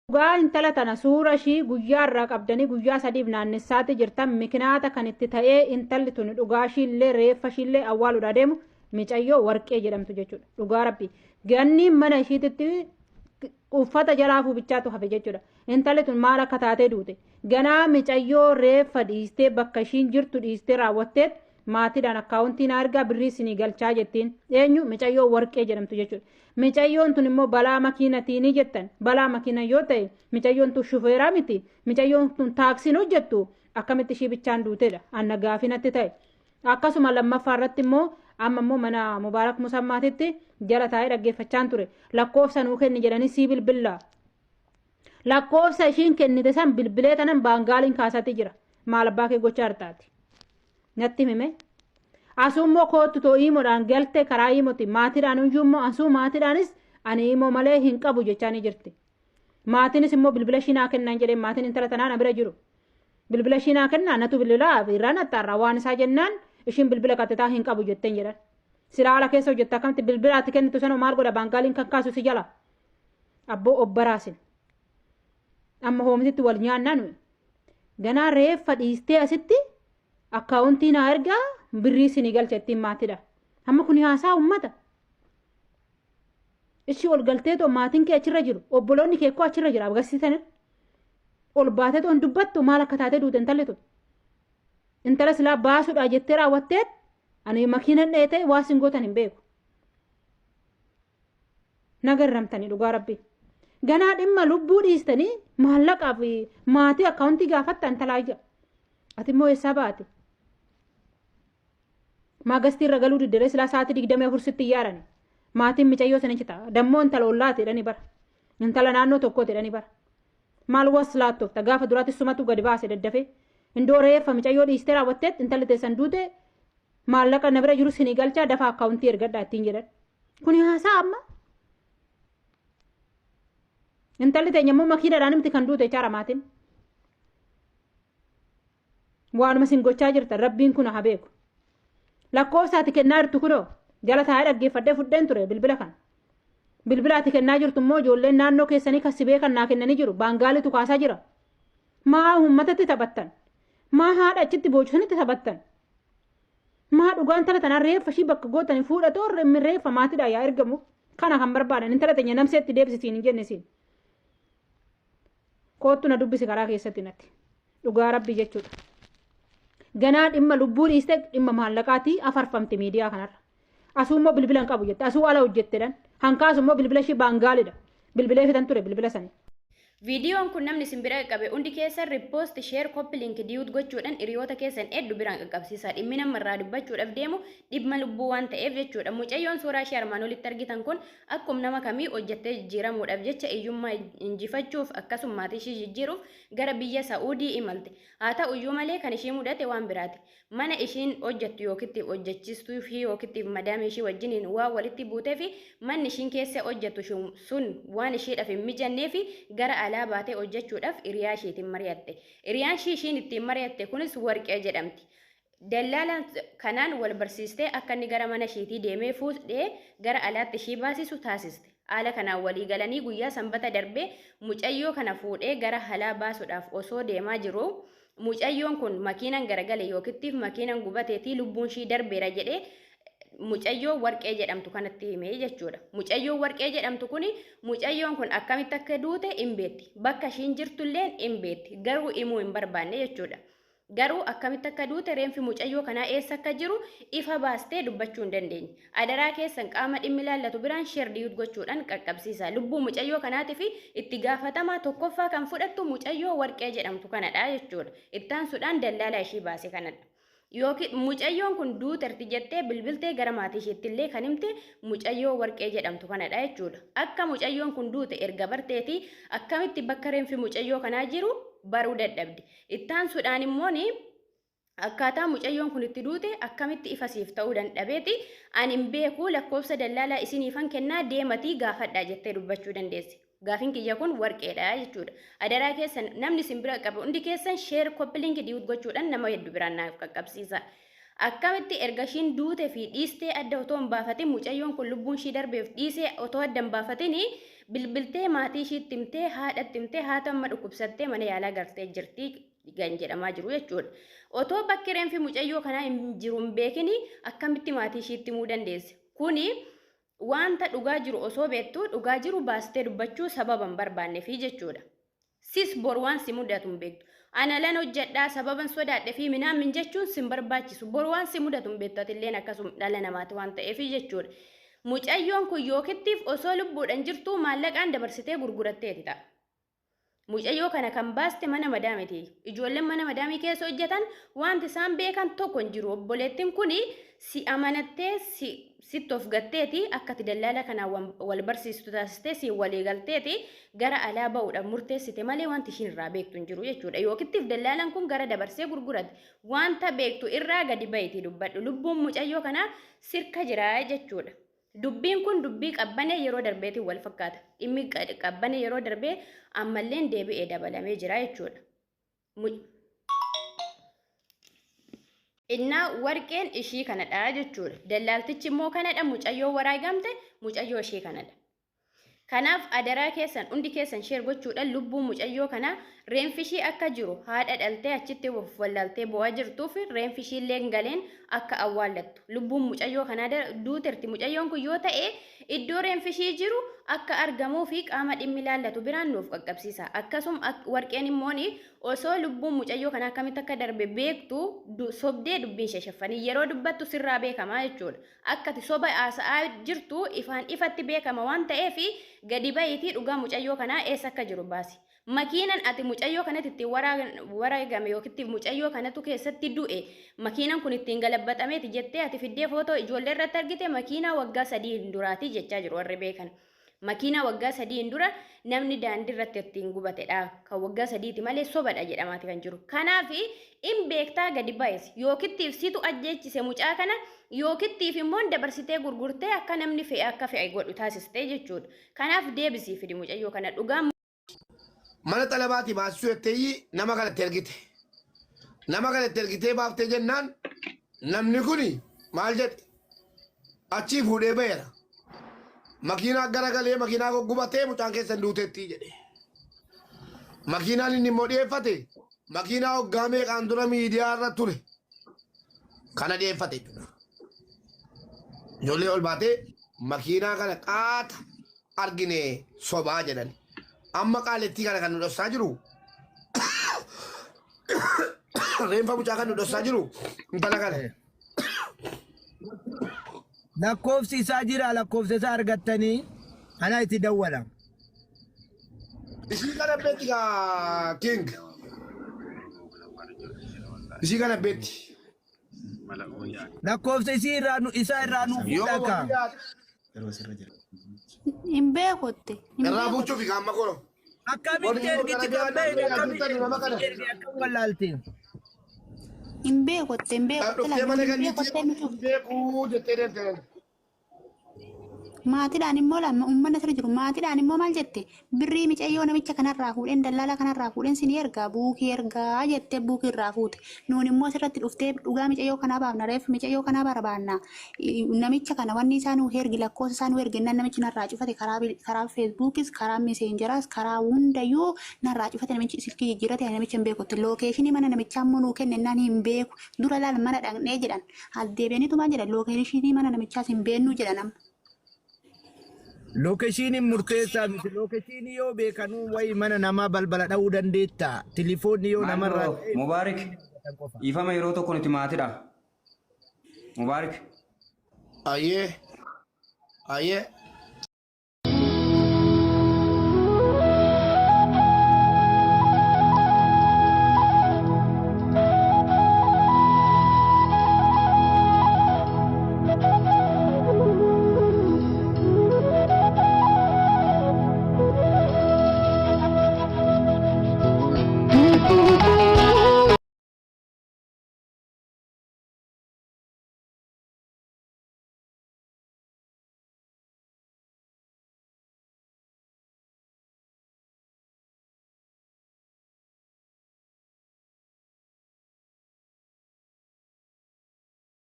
Dhugaa intala tana suura ishii guyyaa irraa qabdanii guyyaa sadiif naannessaatti jirtan mikinaata kan itti ta'ee intalli tun dhugaa ishiillee reeffa ishiillee awwaaluudha deemu micayyoo warqee jedhamtu jechuudha. Dhugaa rabbi ganni mana ishiititti uffata jalaafuu bichaatu hafe jechuudha. Intalli tun maal akka taatee duute ganaa micayyoo reeffa dhiistee bakka ishiin jirtu dhiistee raawwatteet maatiidhaan akkaawuntiin argaa birrii isinii galchaa jettiin eenyu micayyoo warqee jedhamtu jechuudha. Micayyoon tun immoo balaa makiinatiini jettan balaa makiina yoo ta'e micayyoon tun shufeeraa miti micayyoon tun taaksiin hojjettu akkamitti ishii bichaan duutedha anna gaafinatti ta'e. Akkasuma lammaffaa irratti immoo amma immoo mana mubaarak musammaatitti jala taa'ee dhaggeeffachaan ture lakkoofsa nuu kenni jedhanii sii bilbillaa. Lakkoofsa ishiin kennite san bilbilee tanan baangaaliin kaasatti jira maal abbaa kee gochaa hartaati natti hime. Asummoo kootu too hiimoodhaan galte karaa hiimoti maatiidhaan iyyuummoo asuu maatiidhaanis ani hiimoo malee hin qabu jechaanii jirti. Maatiinis immoo bilbila ishii naa kennaan jedhee maatiin intala tanaa na bira jiru. Bilbila ishii naa kennaa natu bilbilaa irraan attaarraa waan isaa jennaan ishiin bilbila qaxxitaa hin qabu jetteen jedhan. Silaala keessa hojjetta akkamitti bilbilaatti kennitu sanoo maal godha baangaaliin kan kaasu si jala. Abboo obbaraasin. Amma hoomisitti wal nyaannaa nuyi. Ganaa reeffa dhiistee asitti akkaawuntii naa ergaa birrii isinii galchettiin maatiidha. Amma kun haasaa ummata. Ishii ol galteetoo maatiin kee achirra jiru obboloonni kee koo achirra jira agarsiisanidha. Ol baateetoo hin dubbattu maal akka taatee duute intalli tun. Intala silaa baasuudhaa jettee raawwatteet ani makiinan dheetee waa sin gootan hin beeku. Nagarramtanii dhugaa rabbii. Ganaa dhimma lubbuu dhiistanii maallaqaa fi maatii akkaawuntii gaafatta intalaa ija. Ati immoo eessaa baate? Maagastii irra galuu diddiree silaa sa'aatii 24 sitti iyyaaran maatiin micayyoo sana cita dammoo intala ollaati jedhanii bara intala naannoo tokkooti jedhanii bara maal waslaattoofta gaafa duraatti sumatu gadi baase daddafee indoo reeffa micayyoo dhiistee raawwatteet intalli teessan duute maallaqa na bira jiru sinii galchaa dafaa akkaawuntii ergadhaa ittiin jedhan kuni haasaa amma intalli teenya immoo makiinadhaan miti kan duute jechaara maatiin waanuma sin gochaa jirtan rabbiin kun haa beeku. Lakkoofsaati kennaa jirtu kunoo jala taa'ee dhaggeeffadhee fudheen ture bilbila kan. Bilbilaati kennaa jirtu immoo ijoolleen naannoo keessanii kasibee kan naa kennanii jiru baangaalitu kaasaa jira. Maa uummatatti taphattan. Maa haadha achitti boojisanitti taphattan. Maa dhugaan intala tanaa reeffa ishii bakka gootanii fuudhatoo reeffa maatiidhaan yaa ergamu kana kan barbaadan intala teenya namseetti deebisiin hin jenne siin. Koottu na dubbisi karaa keessatti natti. Dhugaa rabbii jechuudha. Ganaa dhimma lubbuu dhiiste dhimma maallaqaatii afarfamte miidiyaa kanarra. Asuu immoo bilbila hin qabu jette. Asuu ala hojjetteedhaan. Hankaasu immoo bilbila ishii baangaalidha. Bilbilee fitan ture bilbila sanii. Viidiyoon kun namni isin bira qaqqabe hundi keessan riipoost sheer koppii linkii diyuut gochuudhaan hiriyoota keessan hedduu biraan qaqqabsiisaa dhimmi namarraa dubbachuudhaaf deemu dhimma lubbuu waan ta'eef jechuudha. Mucayyoon suuraa ishee armaan olitti argitan kun akkuma nama kamii hojjettee jijjiiramuudhaaf jecha hiyyummaa injifachuuf akkasuma maatii ishee jijjiiruuf gara biyya Saa'udii imalte. Haa ta'u iyyuu malee kan ishee mudate waan biraati. Mana ishiin hojjettu yookitti hojjechiistuu fi yookitti madaama ishee wajjiniin waa walitti buutee fi manni ishiin keessa hojjettu sun waan isheedhaaf hin mijannee fi gara alaa baatee hojjechuudhaaf hiriyaa isheetiin mari'atte. Hiriyaan ishiin ittiin mari'atte kunis warqee jedhamti. Dallaalaan kanaan wal barsiistee akka inni gara mana isheetii deemee fuudhee gara alaatti ishee baasisu taasiste. Haala kanaan walii galanii guyyaa sanbata darbee mucayyoo kana fuudhee gara alaa baasuudhaaf osoo deemaa jiru. Mucayyoon kun makiinaan garagale yookitti makiinaan gubateetii lubbuun ishee darbeera jedhee mucayyoo warqee jedhamtu kanatti himee jechuudha. Mucayyoo warqee jedhamtu kuni mucayyoon kun akkamitti akka duute hin beetti. Bakka ishiin jirtullee hin beetti. Garuu himuu hin barbaanne jechuudha. Garuu akkamitti akka duute reenfi mucayyoo kanaa eessa akka jiru ifa baastee dubbachuu hin dandeenye. Adaraa keessan qaama dhimmi ilaallatu biraan sheer diyuut gochuudhaan qaqqabsiisa. Lubbuu mucayyoo kanaatiif itti gaafatamaa tokkoffaa kan fudhattu mucayyoo warqee jedhamtu kanadha jechuudha. Ittaansuudhaan dallaalaa ishee baase kanadha. Yookiin mucayyoon kun duuterti jettee bilbiltee gara maatii isheettillee kan himte mucayyoo warqee jedhamtu kanadha jechuudha. Akka mucayyoon kun duute erga barteetii akkamitti bakka reenfi mucayyoo kanaa jiru baruu dadhabde. Ittaansuudhaan immoo akkaataa mucayyoon kun itti duute akkamitti ifasiif ta'uu dandhabeeti ani hin beeku lakkoofsa dallaalaa isiniifan kennaa deematii gaafadhaa jettee dubbachuu dandeesse. Gaafin kiyya kun warqeedha jechuudha. Adaraa keessan namni isin bira qabu hundi keessan sheer koppii linkii diyuut gochuudhaan nama hedduu biraan naaf qaqqabsiisa. Akkamitti erga ishiin duute fi dhiistee adda otoo hin baafatin mucayyoon kun lubbuun ishii darbeef dhiisee otoo adda hin baafatin bilbiltee maatii ishiitti himtee haadhatti himtee haata amma dhukkubsattee mana yaalaa gartee jirti gan jedhamaa jiru jechuudha. Otoo bakki reenfi mucayyoo kanaa hin jiru hin beekini akkamitti maatii ishiitti himuu dandeesse? Kuni wanta dhugaa jiru osoo beektu dhugaa jiru baastee dubbachuu sababan barbaanneefi jechuudha. Sis bor waan si mudatu hin beektu. Ana lan hojjedhaa sababan sodaadhe fi minaan min jechuun sin barbaachisu. Bor waan si mudatu hin beektu atilleen akkasuma dhala namaati waan ta'eefi jechuudha. Mucayyoon kun yookittiif osoo lubbuudhaan jirtu maallaqaan dabarsitee gurguratteeti ta'a. Mucayyoo kana kan baaste mana madaamiti. Ijoolleen mana madaamii keessa hojjetan wanti isaan beekan tokko hin jiru. Obboleettiin kuni si amanattee sitti of gatteeti akkati dallaala kanaan wal barsiistu taasistee si walii galteeti gara alaa ba'uudhaaf murteessite malee wanti ishiin irraa beektu hin jiru jechuudha. Yookittiif dallaalaan kun gara dabarsee gurgurate wanta beektu irraa gadi ba'itii dubbadhu. Lubbuun mucayyoo kanaa sirka jira jechuudha. Dubbiin kun dubbii qabbanee yeroo darbeetiin wal fakkaata. Dhimmi qabbanee yeroo darbee ammallee deebi'ee dabalamee jira jechuudha. Innaa warqeen ishii kanadha jechuudha. Dallaaltichi immoo kanadha mucayyoo waraagamte mucayyoo ishii kanadha. Kanaaf adaraa keessan hundi keessan sheer gochuudhaan lubbuu mucayyoo kana reenfishii akka jiru haadha dhaltee achitti wallaaltee bo'aa jirtuuf reenfishii illee galeen akka awwaallattu. Lubbuun mucayyoo kana duutirti mucayyoon kun yoo ta'e iddoo reenfishii jiru akka argamuu fi qaama dhimmi ilaallatu biraan nuuf qaqqabsiisa. Akkasuma warqeen immoo osoo lubbuun mucayyoo kana akkamitti akka darbe beektu sobdee dubbiin shashafanii yeroo dubbattu sirraa beekama jechuudha. Akkati soba haasa'aa jirtu ifaan ifatti beekama waan ta'eef gadi ba'iitii dhugaa mucayyoo kanaa eessa akka jiru baasi. Makiinan ati mucayyoo kanatti ittiin waraagame yookiin mucayyoo kanatu keessatti du'e makiinan kun ittiin galabatameeti jettee ati fiddee footoo ijoollee irratti argite makiinaa waggaa 3 duraati jechaa jiru warri beekan. Makiinaa waggaa 3 dura namni daandii irratti ittiin gubatedha. Kan waggaa 3ti malee sobadha jedhamaati kan jiru. Kanaaf in beektaa gadi baay'isi. Yookittiif situ ajjeechise mucaa kana yookittiif immoo dabarsitee gurgurtee akka namni fe'e akka fe'e godhu taasistee jechuudha. Kanaaf deebisii fidi mucayyoo kana dhugaa. Mana xalabaati baasisuu jettee nama kanatti ergite. Nama kanatti ergitee baaftee jennaan namni kuni maal jedhe achii fuudhee ba'eera. Makiinaa garagalee makiinaa goggubatee mucaan keessan duuteetti jedhe. Makiinaan inni immoo dhiyeeffate makiinaa hoggaa meeqaan dura miidiyaa irra ture. Kana dhiyeeffate jechuudha. Ijoollee ol baatee makiinaa kana qaata argine sobaa jedhan. Amma qaaletti kana kan nu dhossaa jiru. Reenfa mucaa kan nu dhossaa jiru. Intala kana. Lakkoofsi isaa jira lakkoofsa isaa argattanii ana itti dawwala. Ishii kana beetti gaa King. Ishii kana beetti. Lakkoofsa isaa irraa nu fuudhaka. Hin beekutti. Irraa fuuchuuf gaamma koro. Akkamitti ergiti kan beekne akkamitti akkam wallaalti. Hin beekutti hin beekutti. Dhuftee mana gannitti beekuu jettee deemte. Maatiidhaan immoo uummanni asirra jiru maatiidhaan immoo maal jette birrii mucayyoo namicha kanarraa fuudheen dallaala kanarraa fuudheen sin ergaa buukii ergaa jettee buukii irraa fuute nuun immoo asirratti dhuftee dhugaa mucayyoo kanaa baafna reef mucayyoo kanaa barbaanna namicha kana wanni isaa nu ergi lakkoofsa isaa nu ergi namichi narraa cufate karaa feesbuukis karaa meeseenjeraas karaa hundayyuu narraa cufate namichi silkii jijjiirate namicha hin beekutti lookeeshinii mana namichaa immoo nuu kennennaan hin beeku dura laal mana dhaqnee jedhan haldeebiinitu maal jedhan lookeeshinii mana namichaas hin beennu jedhan. Lookeshiiniin murteessaa miti. Lookeshiinii yoo beekanuu wayi mana namaa balbala dha'uu dandeetta. Tilifoonni yoo namarraa. Mubaarik. Ifama yeroo tokko nuti maatidha. Mubaarik. Ayyee.